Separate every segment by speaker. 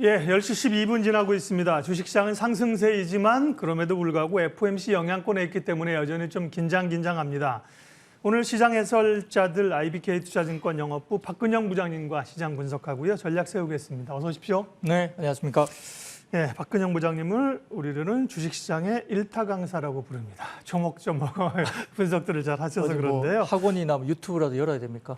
Speaker 1: 예, 10시 12분 지나고 있습니다. 주식시장은 상승세이지만 그럼에도 불구하고 FOMC 영향권에 있기 때문에 여전히 좀 긴장합니다. 오늘 시장 해설자들 IBK 투자증권 영업부 박근영 부장님과 시장 분석하고요. 전략 세우겠습니다. 어서 오십시오.
Speaker 2: 네, 안녕하십니까.
Speaker 1: 예, 박근영 부장님을 우리들은 주식시장의 일타 강사라고 부릅니다. 조목조목 분석들을 잘 하셔서 그런데요.
Speaker 2: 뭐 학원이나 유튜브라도 열어야 됩니까?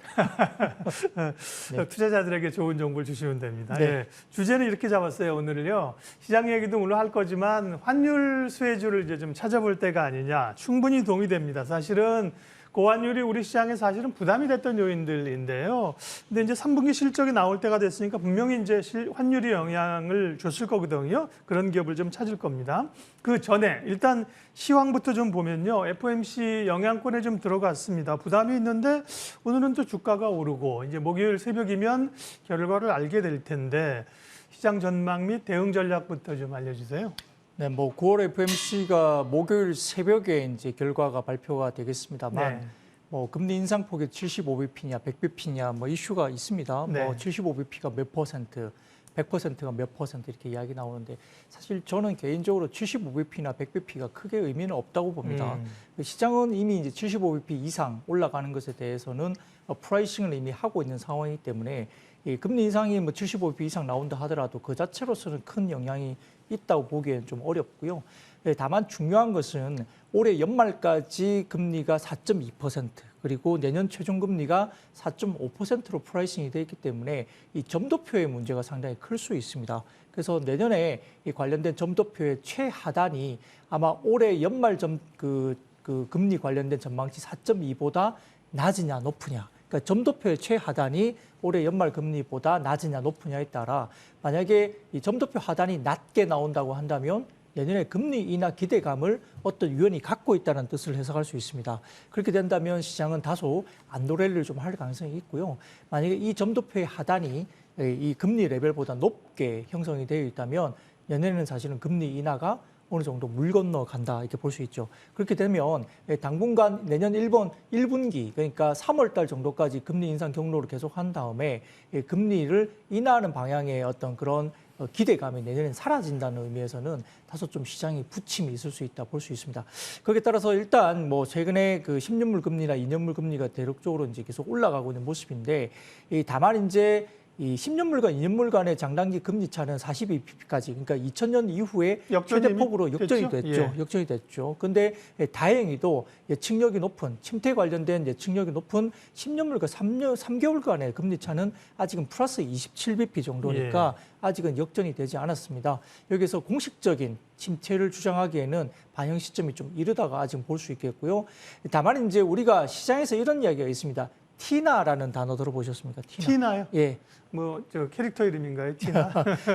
Speaker 1: 네. 투자자들에게 좋은 정보를 주시면 됩니다.
Speaker 2: 네.
Speaker 1: 예, 주제는 이렇게 잡았어요. 오늘은요. 시장 얘기도 물론 할 거지만 환율 수혜주를 이제 좀 찾아볼 때가 아니냐. 충분히 동의됩니다. 사실은 고환율이 우리 시장에 사실은 부담이 됐던 요인들인데요. 근데 이제 3분기 실적이 나올 때가 됐으니까 분명히 이제 환율이 영향을 줬을 거거든요. 그런 기업을 좀 찾을 겁니다. 그 전에 일단 시황부터 좀 보면요. FOMC 영향권에 좀 들어갔습니다. 부담이 있는데 오늘은 또 주가가 오르고 이제 목요일 새벽이면 결과를 알게 될 텐데 시장 전망 및 대응 전략부터 좀 알려주세요.
Speaker 2: 네, 뭐 9월 FOMC가 목요일 새벽에 이제 결과가 발표가 되겠습니다만,
Speaker 1: 네.
Speaker 2: 뭐 금리 인상폭이 75bp냐, 100bp냐 뭐 이슈가 있습니다.
Speaker 1: 네.
Speaker 2: 뭐 75bp가 몇 퍼센트, 100%가 몇 퍼센트 이렇게 이야기 나오는데 사실 저는 개인적으로 75bp나 100bp가 크게 의미는 없다고 봅니다. 시장은 이미 이제 75bp 이상 올라가는 것에 대해서는 프라이싱을 이미 하고 있는 상황이기 때문에 이 금리 인상이 뭐 75bp 이상 나온다 하더라도 그 자체로서는 큰 영향이 있다고 보기에는 좀 어렵고요. 다만 중요한 것은 올해 연말까지 금리가 4.2% 그리고 내년 최종 금리가 4.5%로 프라이싱이 되어 있기 때문에 이 점도표의 문제가 상당히 클 수 있습니다. 그래서 내년에 이 관련된 점도표의 최하단이 아마 올해 연말 그 금리 관련된 전망치 4.2보다 낮으냐 높으냐. 그러니까 점도표의 최하단이 올해 연말 금리보다 낮으냐 높으냐에 따라 만약에 이 점도표 하단이 낮게 나온다고 한다면 내년에 금리 인하 기대감을 어떤 유연이 갖고 있다는 뜻을 해석할 수 있습니다. 그렇게 된다면 시장은 다소 안도레를 좀 할 가능성이 있고요. 만약에 이 점도표의 하단이 이 금리 레벨보다 높게 형성이 되어 있다면 내년에는 사실은 금리 인하가 어느 정도 물 건너 간다 이렇게 볼 수 있죠. 그렇게 되면 당분간 내년 1분기 그러니까 3월 달 정도까지 금리 인상 경로를 계속한 다음에 금리를 인하하는 방향의 어떤 그런 기대감이 내년엔 사라진다는 의미에서는 다소 좀 시장이 부침이 있을 수 있다 볼 수 있습니다. 거기에 따라서 일단 뭐 최근에 그 10년물 금리나 2년물 금리가 대륙적으로 이제 계속 올라가고 있는 모습인데 다만 이제 이 10년물과 2년물 간의 장단기 금리 차는 42bp까지, 그러니까 2000년 이후에 최대폭으로 역전이 됐죠. 예. 역전이 됐죠. 그런데 다행히도 예측력이 높은, 침체 관련된 예측력이 높은 10년물과 3개월간의 금리 차는 아직은 플러스 27bp 정도니까 예. 아직은 역전이 되지 않았습니다. 여기서 공식적인 침체를 주장하기에는 반영 시점이 좀 이르다가 아직 볼 수 있겠고요. 다만 이제 우리가 시장에서 이런 이야기가 있습니다. 티나라는 단어 들어보셨습니까?
Speaker 1: 티나요?
Speaker 2: 예.
Speaker 1: 뭐 저 캐릭터 이름인가요? 티나?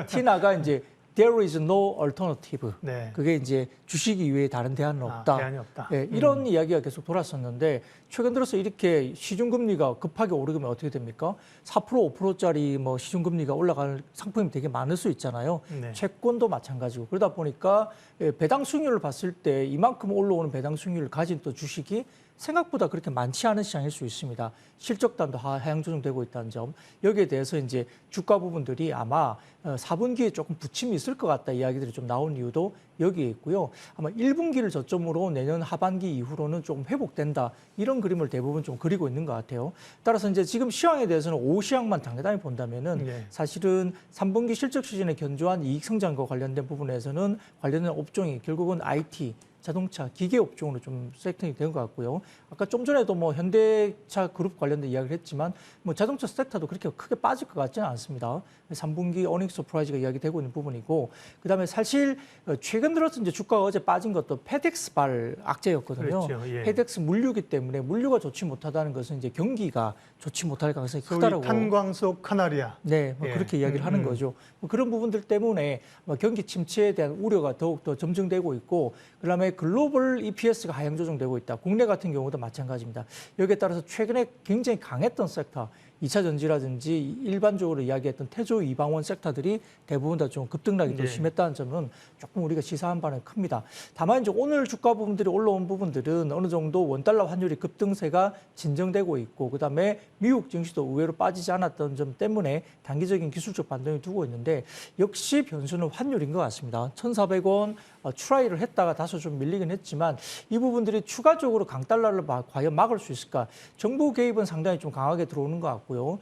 Speaker 2: 티나가 이제 there is no alternative.
Speaker 1: 네.
Speaker 2: 그게 이제 주식 이외에 다른 대안은 없다.
Speaker 1: 대안이 없다.
Speaker 2: 예, 이런 이야기가 계속 돌았었는데 최근 들어서 이렇게 시중금리가 급하게 오르면 어떻게 됩니까? 4% 5%짜리 뭐 시중금리가 올라갈 상품이 되게 많을 수 있잖아요. 네. 채권도 마찬가지고 그러다 보니까 배당 수익률을 봤을 때 이만큼 올라오는 배당 수익률을 가진 또 주식이 생각보다 그렇게 많지 않은 시장일 수 있습니다. 실적단도 하향 조정되고 있다는 점. 여기에 대해서 이제 주가 부분들이 아마 4분기에 조금 부침이 있을 것 같다 이야기들이 좀 나온 이유도 여기에 있고요. 아마 1분기를 저점으로 내년 하반기 이후로는 조금 회복된다. 이런 그림을 대부분 좀 그리고 있는 것 같아요. 따라서 이제 지금 시황에 대해서는 5시황만 당연히 본다면은
Speaker 1: 네.
Speaker 2: 사실은 3분기 실적 시즌에 견조한 이익 성장과 관련된 부분에서는 관련된 업종이 결국은 IT, 자동차, 기계 업종으로 좀 섹터이 된 것 같고요. 아까 좀 전에도 뭐 현대차 그룹 관련된 이야기를 했지만 뭐 자동차 섹터도 그렇게 크게 빠질 것 같지는 않습니다. 3분기 어닝 서프라이즈가 이야기되고 있는 부분이고, 그다음에 사실 최근 들어서 이제 주가가 어제 빠진 것도 페덱스발 악재였거든요.
Speaker 1: 그렇죠. 예.
Speaker 2: 페덱스 물류기 때문에 물류가 좋지 못하다는 것은 이제 경기가 좋지 못할 가능성이 크다라고.
Speaker 1: 탄광석 카나리아.
Speaker 2: 네, 뭐
Speaker 1: 예.
Speaker 2: 그렇게 이야기를 하는 거죠. 뭐 그런 부분들 때문에 뭐 경기 침체에 대한 우려가 더욱 더 점증되고 있고, 그다음에 글로벌 EPS가 하향 조정되고 있다. 국내 같은 경우도 마찬가지입니다. 여기에 따라서 최근에 굉장히 강했던 섹터, 2차 전지라든지 일반적으로 이야기했던 태조 이방원 섹터들이 대부분 다 좀 급등락이 더
Speaker 1: 네.
Speaker 2: 심했다는 점은 조금 우리가 시사한 바는 큽니다. 다만 이제 오늘 주가 부분들이 올라온 부분들은 어느 정도 원달러 환율이 급등세가 진정되고 있고, 그다음에 미국 증시도 의외로 빠지지 않았던 점 때문에 단기적인 기술적 반등을 두고 있는데, 역시 변수는 환율인 것 같습니다. 1,400원 추라이를 했다가 다소 좀 밀리긴 했지만 이 부분들이 추가적으로 강달러를 과연 막을 수 있을까? 정부 개입은 상당히 좀 강하게 들어오는 것 같고요.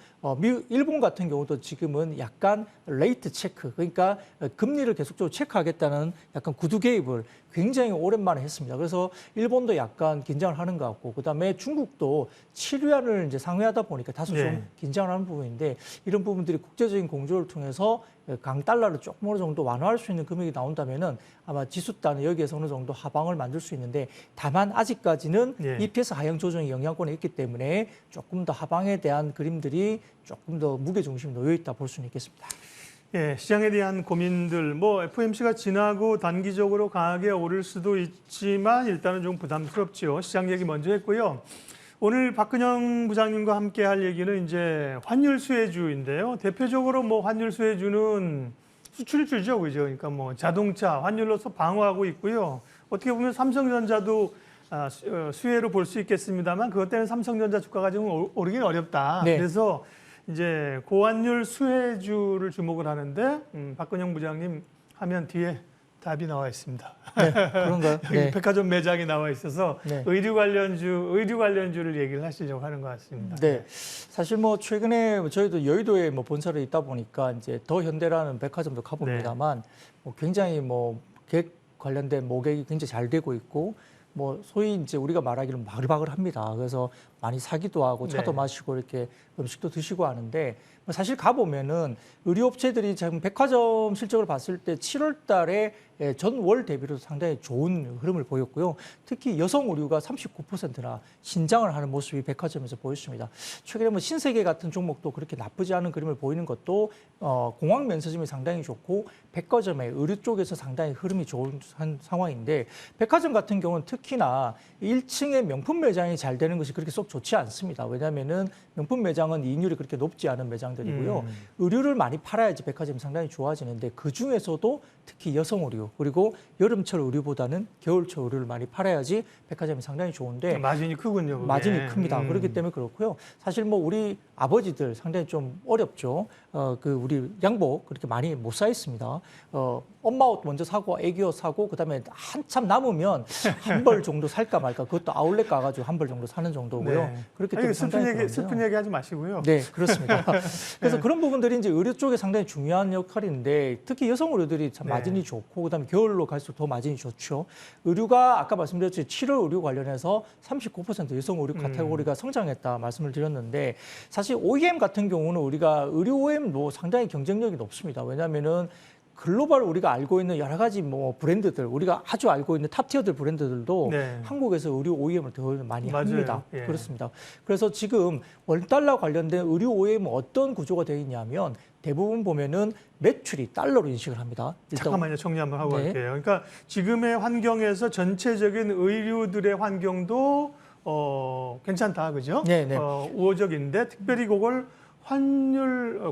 Speaker 2: 일본 같은 경우도 지금은 약간 레이트 체크, 그러니까 금리를 계속적으로 체크하겠다는 약간 구두 개입을 굉장히 오랜만에 했습니다. 그래서 일본도 약간 긴장을 하는 것 같고, 그다음에 중국도 7위안을 이제 상회하다 보니까 다소
Speaker 1: 네.
Speaker 2: 좀 긴장을 하는 부분인데, 이런 부분들이 국제적인 공조를 통해서 강달러를 조금 어느 정도 완화할 수 있는 금액이 나온다면은 아마 지수단은 여기에서 어느 정도 하방을 만들 수 있는데, 다만 아직까지는
Speaker 1: 예.
Speaker 2: EPS 하향 조정의 영향권에 있기 때문에 조금 더 하방에 대한 그림들이 조금 더 무게 중심이 놓여 있다 볼 수는 있겠습니다.
Speaker 1: 예, 시장에 대한 고민들, 뭐 FOMC가 지나고 단기적으로 강하게 오를 수도 있지만 일단은 좀 부담스럽지요. 시장 얘기 먼저 했고요. 오늘 박근영 부장님과 함께 할 얘기는 이제 환율 수혜주인데요. 대표적으로 뭐 환율 수혜주는 수출주죠, 그죠? 그러니까 뭐 자동차 환율로서 방어하고 있고요. 어떻게 보면 삼성전자도 수혜로 볼 수 있겠습니다만, 그것 때문에 삼성전자 주가가 좀 오르긴 어렵다.
Speaker 2: 네.
Speaker 1: 그래서 이제 고환율 수혜주를 주목을 하는데, 박근영 부장님 하면 뒤에 답이 나와 있습니다.
Speaker 2: 네, 그런가요? 네.
Speaker 1: 백화점 매장이 나와 있어서
Speaker 2: 네.
Speaker 1: 의류 관련주를 얘기를 하시려고 하는 것 같습니다.
Speaker 2: 네, 사실 뭐 최근에 저희도 여의도에 뭐 본사를 있다 보니까 이제 더 현대라는 백화점도 가봅니다만, 뭐 굉장히 뭐 객 관련된 모객이 굉장히 잘 되고 있고, 뭐 소위 이제 우리가 말하기로는 바글바글합니다. 그래서 많이 사기도 하고 차도
Speaker 1: 네.
Speaker 2: 마시고 이렇게 음식도 드시고 하는데, 뭐 사실 가보면은 의류업체들이 지금 백화점 실적을 봤을 때 7월 달에 전월 대비로 상당히 좋은 흐름을 보였고요. 특히 여성 의류가 39%나 신장을 하는 모습이 백화점에서 보였습니다. 최근에 뭐 신세계 같은 종목도 그렇게 나쁘지 않은 그림을 보이는 것도 공항 면세점이 상당히 좋고, 백화점의 의류 쪽에서 상당히 흐름이 좋은 상황인데, 백화점 같은 경우는 특히나 1층에 명품 매장이 잘 되는 것이 그렇게 쏙 좋지 않습니다. 왜냐하면은 명품 매장은 이익률이 그렇게 높지 않은 매장들이고요. 의류를 많이 팔아야지 백화점이 상당히 좋아지는데, 그 중에서도 특히 여성 의류, 그리고 여름철 의류보다는 겨울철 의류를 많이 팔아야지 백화점이 상당히 좋은데,
Speaker 1: 마진이 크군요. 그게.
Speaker 2: 마진이 큽니다. 그렇기 때문에 그렇고요. 사실 뭐 우리 아버지들 상당히 좀 어렵죠. 우리 양복 그렇게 많이 못 사 있습니다. 엄마 옷 먼저 사고 애기 옷 사고, 그다음에 한참 남으면 한 벌 정도 살까 말까, 그것도 아울렛 가가지고 한 벌 정도 사는 정도고요.
Speaker 1: 네.
Speaker 2: 그렇기
Speaker 1: 아니,
Speaker 2: 때문에 상당히 그런데요.
Speaker 1: 슬픈 얘기 하지 마시고요.
Speaker 2: 네, 그렇습니다. 그래서
Speaker 1: 네.
Speaker 2: 그런 부분들이 이제 의류 쪽에 상당히 중요한 역할인데, 특히 여성 의류들이 참
Speaker 1: 네.
Speaker 2: 마진이 좋고, 그다음에 겨울로 갈수록 더 마진이 좋죠. 의류가 아까 말씀드렸듯이 7월 의류 관련해서 39% 여성 의류 카테고리가 성장했다 말씀을 드렸는데, 사실 OEM 같은 경우는 우리가 의류 OEM도 상당히 경쟁력이 높습니다. 왜냐하면은 글로벌 우리가 알고 있는 여러 가지 뭐 브랜드들, 우리가 아주 알고 있는 탑티어들 브랜드들도
Speaker 1: 네.
Speaker 2: 한국에서 의류 OEM을 더 많이
Speaker 1: 맞아요.
Speaker 2: 합니다.
Speaker 1: 예.
Speaker 2: 그렇습니다. 그래서 지금 원달러 관련된 의류 OEM은 어떤 구조가 되어 있냐면, 대부분 보면은 매출이 달러로 인식을 합니다.
Speaker 1: 잠깐만요. 정리 한번 하고
Speaker 2: 네.
Speaker 1: 갈게요. 그러니까 지금의 환경에서 전체적인 의류들의 환경도 괜찮다, 그죠?
Speaker 2: 네, 네.
Speaker 1: 우호적인데, 특별히 그걸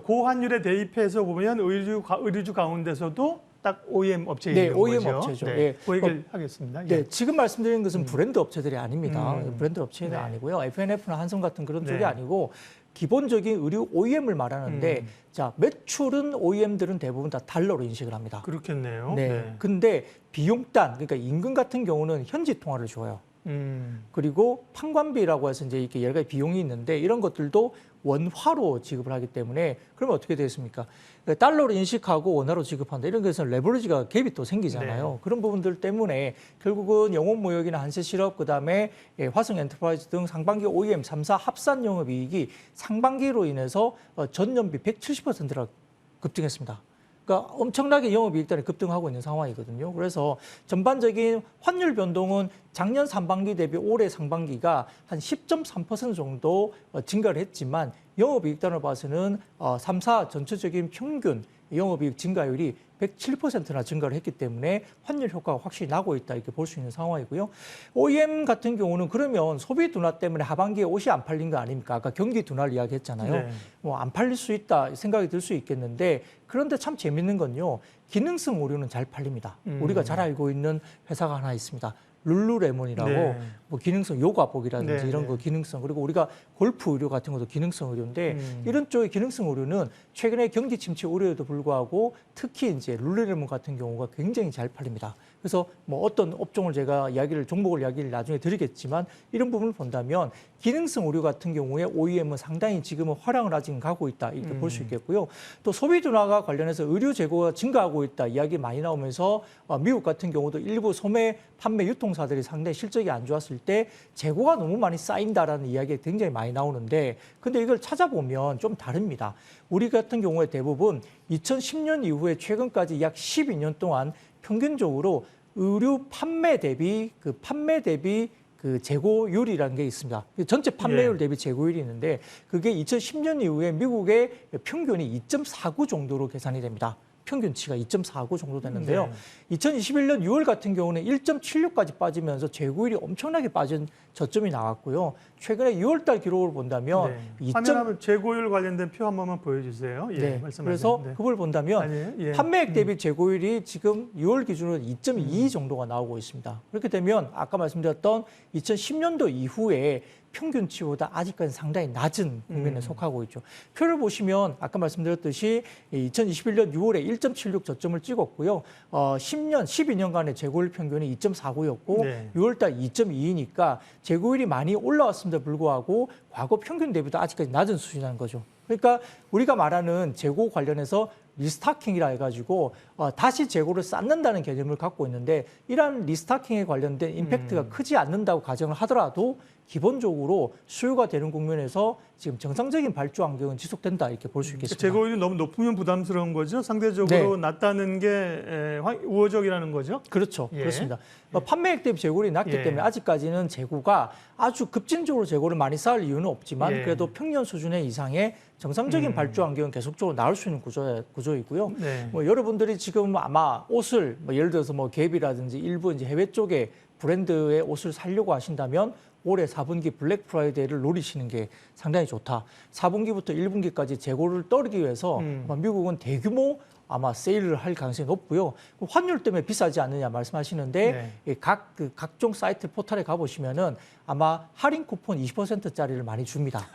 Speaker 1: 고환율에 대입해서 보면 의류주 가운데서도 딱 OEM 업체인
Speaker 2: 네,
Speaker 1: 거죠.
Speaker 2: OEM 업체죠.
Speaker 1: 네,
Speaker 2: 예.
Speaker 1: 그 얘기를 하겠습니다.
Speaker 2: 네,
Speaker 1: 예.
Speaker 2: 지금 말씀드리는 것은 브랜드 업체들이 아닙니다. 브랜드 업체는
Speaker 1: 네.
Speaker 2: 아니고요. FNF나 한성 같은 그런
Speaker 1: 네.
Speaker 2: 쪽이 아니고, 기본적인 의류 OEM을 말하는데, 자, 매출은 OEM들은 대부분 다 달러로 인식을 합니다.
Speaker 1: 그렇겠네요.
Speaker 2: 네. 근데 비용단, 그러니까 임금 같은 경우는 현지 통화를 줘요. 그리고 판관비라고 해서 이제 이렇게 여러 가지 비용이 있는데, 이런 것들도 원화로 지급을 하기 때문에, 그러면 어떻게 되겠습니까? 달러로 인식하고 원화로 지급한다. 이런 것은 레버리지가 갭이 또 생기잖아요.
Speaker 1: 네.
Speaker 2: 그런 부분들 때문에 결국은 영혼무역이나 한세실업, 그다음에 화성엔터프라이즈 등 상반기 OEM 3사 합산 영업이익이 상반기로 인해서 전년비 170%나 급등했습니다. 그러니까 엄청나게 영업이익단이 급등하고 있는 상황이거든요. 그래서 전반적인 환율 변동은 작년 상반기 대비 올해 상반기가 한 10.3% 정도 증가를 했지만, 영업이익단을 봐서는 3사 전체적인 평균 영업이익 증가율이 107%나 증가를 했기 때문에 환율 효과가 확실히 나고 있다 이렇게 볼 수 있는 상황이고요. OEM 같은 경우는 그러면 소비 둔화 때문에 하반기에 옷이 안 팔린 거 아닙니까? 아까 경기 둔화를 이야기했잖아요.
Speaker 1: 네.
Speaker 2: 뭐 안 팔릴 수 있다 생각이 들 수 있겠는데 그런데 참 재밌는 건요. 기능성 의류는 잘 팔립니다. 우리가 잘 알고 있는 회사가 하나 있습니다. 룰루레몬이라고
Speaker 1: 네.
Speaker 2: 뭐 기능성 요가복이라든지
Speaker 1: 네,
Speaker 2: 이런
Speaker 1: 네.
Speaker 2: 거 기능성 그리고 우리가 골프 의류 같은 것도 기능성 의류인데 이런 쪽의 기능성 의류는 최근에 경기 침체 우려에도 불구하고 특히 이제 룰루레몬 같은 경우가 굉장히 잘 팔립니다. 그래서 뭐 어떤 업종을 제가 종목을 이야기를 나중에 드리겠지만 이런 부분을 본다면 기능성 의류 같은 경우에 OEM은 상당히 지금은 활용을 아직 가고 있다 이렇게 볼 수 있겠고요. 또 소비 둔화가 관련해서 의류 재고가 증가하고 있다 이야기 많이 나오면서 미국 같은 경우도 일부 소매 판매 유통사들이 상당히 실적이 안 좋았을 때 재고가 너무 많이 쌓인다라는 이야기가 굉장히 많이 나오는데 근데 이걸 찾아보면 좀 다릅니다. 우리 같은 경우에 대부분 2010년 이후에 최근까지 약 12년 동안 평균적으로 의류 판매 대비 그 재고율이라는 게 있습니다. 전체 판매율 대비 재고율이 있는데 그게 2010년 이후에 미국의 평균이 2.49 정도로 계산이 됩니다. 평균치가 2.49 정도 되는데요. 2021년 6월 같은 경우는 1.76까지 빠지면서 재고율이 엄청나게 빠진 저점이 나왔고요. 최근에 6월 달 기록을 본다면
Speaker 1: 화면 한번 재고율 관련된 표 한 번만 보여주세요. 예, 말씀하세요.
Speaker 2: 그래서
Speaker 1: 네.
Speaker 2: 그걸 본다면
Speaker 1: 아니에요? 예.
Speaker 2: 판매액 대비 재고율이 지금 6월 기준으로 2.22 정도가 나오고 있습니다. 그렇게 되면 아까 말씀드렸던 2010년도 이후에 평균치보다 아직까지 상당히 낮은 국면에 속하고 있죠. 표를 보시면 아까 말씀드렸듯이 2021년 6월에 1.76 저점을 찍었고요. 12년간의 재고율 평균이 2.49였고
Speaker 1: 네.
Speaker 2: 6월 달 2.2이니까 재고율이 많이 올라왔음에도 불구하고 과거 평균 대비도 아직까지 낮은 수준이라는 거죠. 그러니까 우리가 말하는 재고 관련해서 리스타킹이라 해가지고 다시 재고를 쌓는다는 개념을 갖고 있는데 이러한 리스타킹에 관련된 임팩트가 크지 않는다고 가정을 하더라도 기본적으로 수요가 되는 국면에서 지금 정상적인 발주 환경은 지속된다 이렇게 볼 수 있겠습니다.
Speaker 1: 재고율이 너무 높으면 부담스러운 거죠. 상대적으로
Speaker 2: 네.
Speaker 1: 낮다는 게 우호적이라는 거죠.
Speaker 2: 그렇죠.
Speaker 1: 예.
Speaker 2: 그렇습니다. 판매액 대비 재고율이 낮기 때문에 아직까지는 재고가 아주 급진적으로 재고를 많이 쌓을 이유는 없지만 그래도 평년 수준의 이상의 정상적인 발주 환경은 계속적으로 나올 수 있는 구조이고요.
Speaker 1: 네.
Speaker 2: 뭐 여러분들이 지금 아마 옷을 예를 들어서 뭐 갭이라든지 일부 이제 해외 쪽에 브랜드의 옷을 사려고 하신다면 올해 4분기 블랙 프라이데이를 노리시는 게 상당히 좋다. 4분기부터 1분기까지 재고를 떨기 위해서 아마 미국은 대규모 아마 세일을 할 가능성이 높고요. 환율 때문에 비싸지 않느냐 말씀하시는데 각종 사이트 포털에 가보시면은 아마 할인 쿠폰 20%짜리를 많이 줍니다.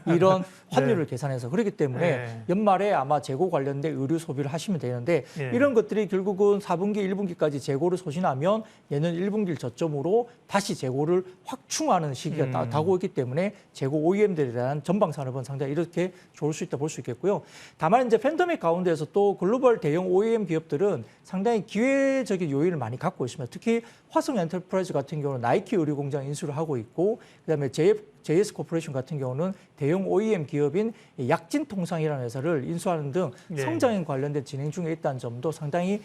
Speaker 2: 이런 환율을 계산해서. 그렇기 때문에 연말에 아마 재고 관련된 의류 소비를 하시면 되는데 이런 것들이 결국은 4분기, 1분기까지 재고를 소진하면 내년 1분기를 저점으로 다시 재고를 확충하는 시기가 다가오기 때문에 재고 OEM들에 대한 전방 산업은 상당히 이렇게 좋을 수 있다 볼 수 있겠고요. 다만 이제 팬데믹 가운데서 또 글로벌 대형 OEM 기업들은 상당히 기회적인 요인을 많이 갖고 있습니다. 특히 화성 엔터프라이즈 같은 경우는 나이키 의류 공장 인수를 하고 있고 그다음에 JS 코퍼레이션 같은 경우는 대형 OEM 기업인 약진통상이라는 회사를 인수하는 등 성장에 관련된 진행 중에 있다는 점도 상당히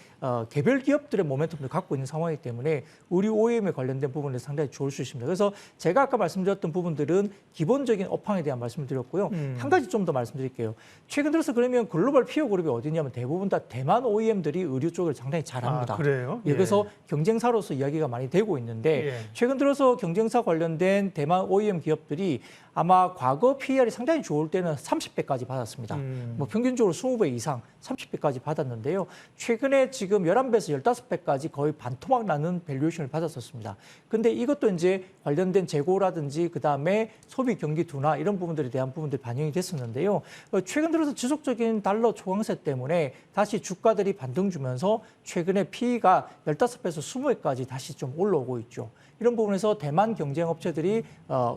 Speaker 2: 개별 기업들의 모멘텀을 갖고 있는 상황이기 때문에 우리 OEM에 관련된 부분에 상당히 좋을 수 있습니다. 그래서 제가 아까 말씀드렸던 부분들은 기본적인 업황에 대한 말씀을 드렸고요. 한 가지 좀 더 말씀드릴게요. 최근 들어서 그러면 글로벌 피어 그룹이 어디냐면 대부분 다 대만 OEM들이 의류 쪽을 상당히 잘합니다.
Speaker 1: 아, 그래요?
Speaker 2: 그래서 경쟁사로서 이야기가 많이 되고 있는데 최근 들어서 경쟁사 관련된 대만 OEM 기업들이 아마 과거 PER이 상당히 좋을 때는 30배까지 받았습니다. 뭐 평균적으로 20배 이상 30배까지 받았는데요. 최근에 지금 11배에서 15배까지 거의 반토막 나는 밸류에이션을 받았었습니다. 근데 이것도 이제 관련된 재고라든지 그다음에 소비 경기 둔화 이런 부분들에 대한 부분들이 반영이 됐었는데요. 최근 들어서 지속적인 달러 초강세 때문에 다시 주가들이 반등 주면서 최근에 PE가 15배에서 20배까지 다시 좀 올라오고 있죠. 이런 부분에서 대만 경쟁 업체들이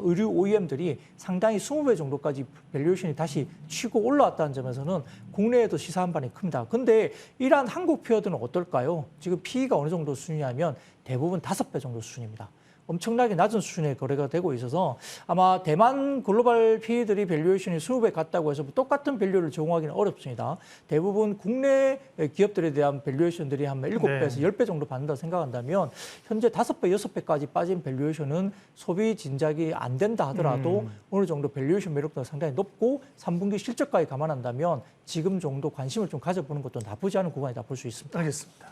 Speaker 2: 의류 OEM들이 상당히 20배 정도까지 밸류에이션이 다시 치고 올라왔다는 점에서는 국내에도 시사 한반이 큽니다. 근데 이러한 한국 피어들은 어떨까요? 지금 PE가 어느 정도 수준이냐면 대부분 5배 정도 수준입니다. 엄청나게 낮은 수준의 거래가 되고 있어서 아마 대만 글로벌 PE들이 밸류에이션이 20배 같다고 해서 똑같은 밸류를 제공하기는 어렵습니다. 대부분 국내 기업들에 대한 밸류에이션들이 한 7배에서 10배 정도 받는다 생각한다면 현재 5배, 6배까지 빠진 밸류에이션은 소비 진작이 안 된다 하더라도 어느 정도 밸류에이션 매력도가 상당히 높고 3분기 실적까지 감안한다면 지금 정도 관심을 좀 가져보는 것도 나쁘지 않은 구간이다 볼 수 있습니다.
Speaker 1: 알겠습니다.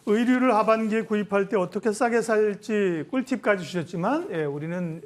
Speaker 1: 의류를 하반기에 구입할 때 어떻게 싸게 살지 꿀팁까지 주셨지만 우리는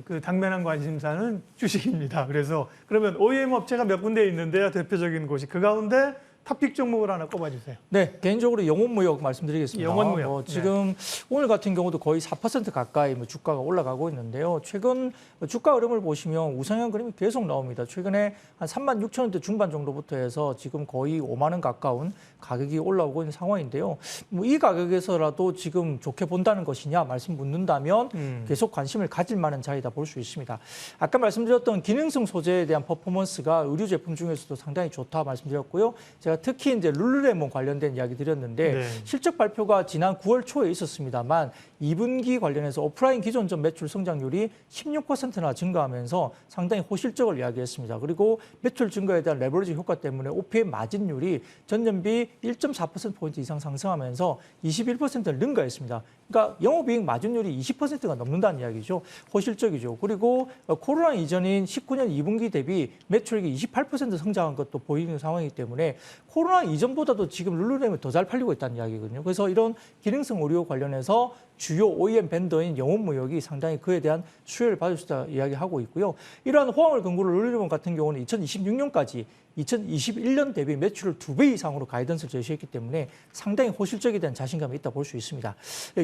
Speaker 1: 그 당면한 관심사는 주식입니다. 그래서 그러면 OEM 업체가 몇 군데 있는데요. 대표적인 곳이 그 가운데 탑픽 종목을 하나 꼽아주세요.
Speaker 2: 네, 개인적으로 영혼무역 말씀드리겠습니다.
Speaker 1: 영혼무역.
Speaker 2: 지금 오늘 같은 경우도 거의 4% 가까이 주가가 올라가고 있는데요. 최근 주가 흐름을 보시면 우상향 그림이 계속 나옵니다. 최근에 한 36,000원대 중반 정도부터 해서 지금 거의 5만 원 가까운 가격이 올라오고 있는 상황인데요. 이 가격에서라도 지금 좋게 본다는 것이냐 말씀 묻는다면 계속 관심을 가질 만한 자리다 볼 수 있습니다. 아까 말씀드렸던 기능성 소재에 대한 퍼포먼스가 의류 제품 중에서도 상당히 좋다 말씀드렸고요. 제가 특히 이제 룰루레몬 관련된 이야기 드렸는데 실적 발표가 지난 9월 초에 있었습니다만 2분기 관련해서 오프라인 기존점 매출 성장률이 16%나 증가하면서 상당히 호실적을 이야기했습니다. 그리고 매출 증가에 대한 레버리지 효과 때문에 OPM 마진율이 전년비 1.4%포인트 이상 상승하면서 21%를 능가했습니다. 그러니까 영업이익 마진율이 20%가 넘는다는 이야기죠. 호실적이죠. 그리고 코로나 이전인 19년 2분기 대비 매출액이 28% 성장한 것도 보이는 상황이기 때문에 코로나 이전보다도 지금 룰루레몬이 더 잘 팔리고 있다는 이야기거든요. 그래서 이런 기능성 의료 관련해서 주요 OEM 밴더인 영혼무역이 상당히 그에 대한 수혜를 받을 수 있다 이야기하고 있고요. 이러한 호황을 근거로 룰루레몬 같은 경우는 2026년까지 2021년 대비 매출을 2배 이상으로 가이던스를 제시했기 때문에 상당히 호실적에 대한 자신감이 있다 볼 수 있습니다.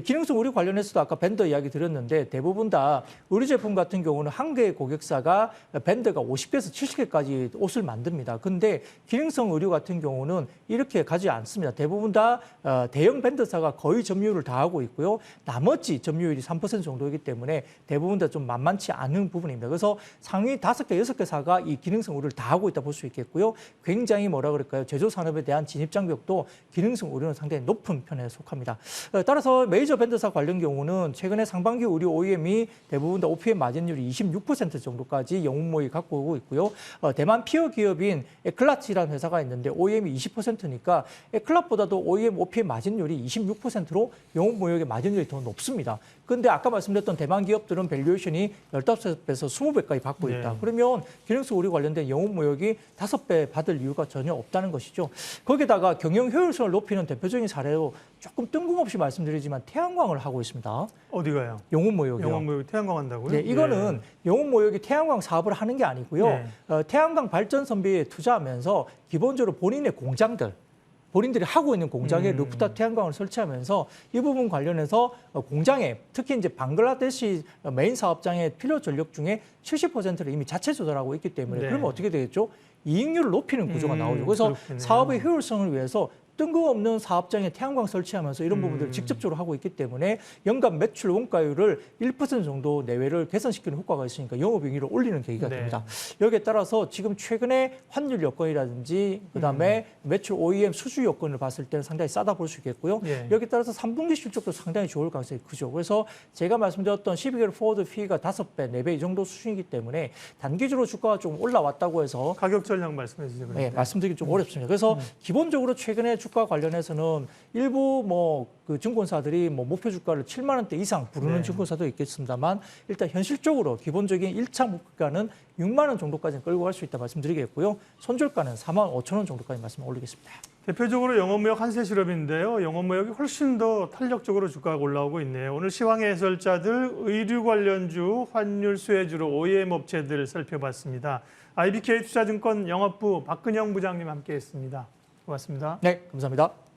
Speaker 2: 기능성 의류 관련해서도 아까 밴더 이야기 드렸는데 대부분 다 의류 제품 같은 경우는 한 개의 고객사가 밴더가 50개에서 70개까지 옷을 만듭니다. 근데 기능성 의류 같은 경우는 이렇게 가지 않습니다. 대부분 다 대형 밴더사가 거의 점유율을 다 하고 있고요. 나머지 점유율이 3% 정도이기 때문에 대부분 다 좀 만만치 않은 부분입니다. 그래서 상위 5개, 6개 사가 이 기능성 의류를 다 하고 있다 볼 수 있겠고요. 굉장히 뭐라 그럴까요? 제조 산업에 대한 진입 장벽도 기능성 의료는 상당히 높은 편에 속합니다. 따라서 메이저 밴드사 관련 경우는 최근에 상반기 의류 OEM이 대부분 다 OPM 마진율이 26% 정도까지 영업모의 갖고 오고 있고요. 대만 피어 기업인 에클라치라는 회사가 있는데 OEM이 20%니까 에클라보다도 OEM OPM 마진율이 26%로 영업모역의 마진율이 더 높습니다. 그런데 아까 말씀드렸던 대만 기업들은 밸류에이션이 15배에서 20배까지 받고 있다. 그러면 기능성 의료 관련된 영업모역이 5배 받을 이유가 전혀 없다는 것이죠. 거기다가 경영 효율성을 높이는 대표적인 사례로 조금 뜬금없이 말씀드리지만 태양광을 하고 있습니다.
Speaker 1: 어디가요?
Speaker 2: 영혼모역이요.
Speaker 1: 영혼모역 태양광 한다고요?
Speaker 2: 네, 이거는 영혼모역이 태양광 사업을 하는 게 아니고요. 태양광 발전 선비에 투자하면서 기본적으로 본인의 공장들 본인들이 하고 있는 공장에 루프탑 태양광을 설치하면서 이 부분 관련해서 공장에 특히 이제 방글라데시 메인 사업장의 필요 전력 중에 70%를 이미 자체 조달하고 있기 때문에 그러면 어떻게 되겠죠? 이익률을 높이는 구조가 나오죠. 그래서
Speaker 1: 그렇겠네요.
Speaker 2: 사업의 효율성을 위해서 뜬금없는 사업장에 태양광 설치하면서 이런 부분들을 직접적으로 하고 있기 때문에 연간 매출 원가율을 1% 정도 내외를 개선시키는 효과가 있으니까 영업이익률을 올리는 계기가 됩니다. 여기에 따라서 지금 최근에 환율 여건이라든지 그다음에 매출 OEM 수주 여건을 봤을 때는 상당히 싸다 볼 수 있겠고요. 여기에 따라서 3분기 실적도 상당히 좋을 가능성이 크죠. 그래서 제가 말씀드렸던 12개월 포워드 피가 5배, 4배 이 정도 수준이기 때문에 단기적으로 주가가 좀 올라왔다고 해서
Speaker 1: 가격 전략 말씀해 주세요.
Speaker 2: 네, 말씀드리기 좀 어렵습니다. 그래서 기본적으로 최근에 주가 관련해서는 일부 그 증권사들이 목표 주가를 7만 원대 이상 부르는 증권사도 있겠습니다만 일단 현실적으로 기본적인 1차 목표가는 6만 원 정도까지 끌고 갈 수 있다 말씀드리겠고요. 손절가는 4만 5천 원 정도까지 말씀 올리겠습니다.
Speaker 1: 대표적으로 영업무역 한세 실업인데요. 영업무역이 훨씬 더 탄력적으로 주가가 올라오고 있네요. 오늘 시황의 해설자들, 의류 관련주, 환율 수혜주로 OEM 업체들 살펴봤습니다. IBK 투자증권 영업부 박근영 부장님 함께했습니다. 고맙습니다.
Speaker 2: 네, 감사합니다.